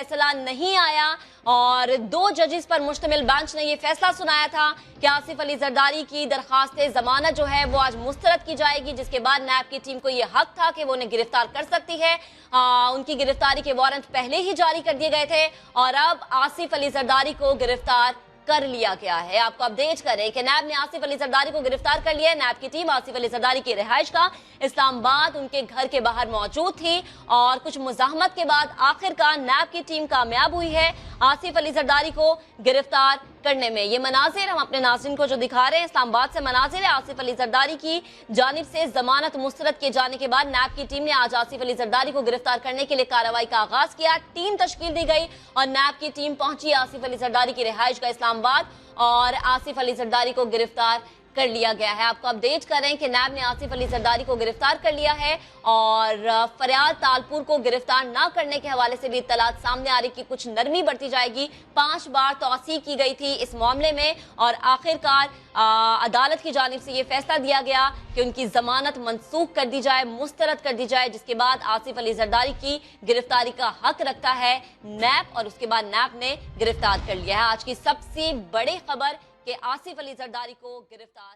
फैसला नहीं आया और 2 जजेस पर मुश्तमिल बेंच ने यह फैसला सुनाया था कि आसिफ अली जरदारी की दरखास्त जमानत जो है वो आज मुस्तरद की जाएगी, जिसके बाद नैब की टीम को यह हक था कि वो उन्हें गिरफ्तार कर सकती है। उनकी गिरफ्तारी के वारंट पहले ही जारी कर दिए गए थे और अब आसिफ अली जरदारी को गिरफ्तार कर लिया गया है। आपको अपडेट करें कि नैब ने आसिफ अली जरदारी को गिरफ्तार कर लिया है। नैब की टीम आसिफ अली जरदारी की रिहाइश का इस्लामाबाद उनके घर के बाहर मौजूद थी और कुछ मुज़ाहमत के बाद आखिरकार नैब की टीम कामयाब हुई है आसिफ अली जरदारी को गिरफ्तार करने में। ये मनाजिर हम अपने नाज़रीन को जो दिखा रहे हैं इस्लामाबाद से मनाजिर है आसिफ अली जरदारी की जानिब से जमानत मुस्तरद किए जाने के बाद नैब की टीम ने आज आसिफ अली जरदारी को गिरफ्तार करने के लिए कार्रवाई का आगाज किया। टीम तश्कील दी गई और नैब की टीम पहुंची आसिफ अली जरदारी की रिहाइश का इस्लामाबाद और आसिफ अली जरदारी को गिरफ्तार कर लिया गया है। आपको अपडेट करें कि नैब ने आसिफ अली जरदारी को गिरफ्तार कर लिया है और फरियाद तालपुर को गिरफ्तार न करने के हवाले से भी इत्तलात सामने आ रही कि कुछ नरमी बरती जाएगी। 5 बार तौसी की गई थी इस मामले में और आखिरकार अदालत की जानिब से यह फैसला दिया गया कि उनकी जमानत मनसूख कर दी जाए, मुस्तरद कर दी जाए, जिसके बाद आसिफ अली जरदारी की गिरफ्तारी का हक रखता है नैब और उसके बाद नैब ने गिरफ्तार कर लिया है। आज की सबसे बड़ी खबर कि आसिफ अली जरदारी को गिरफ्तार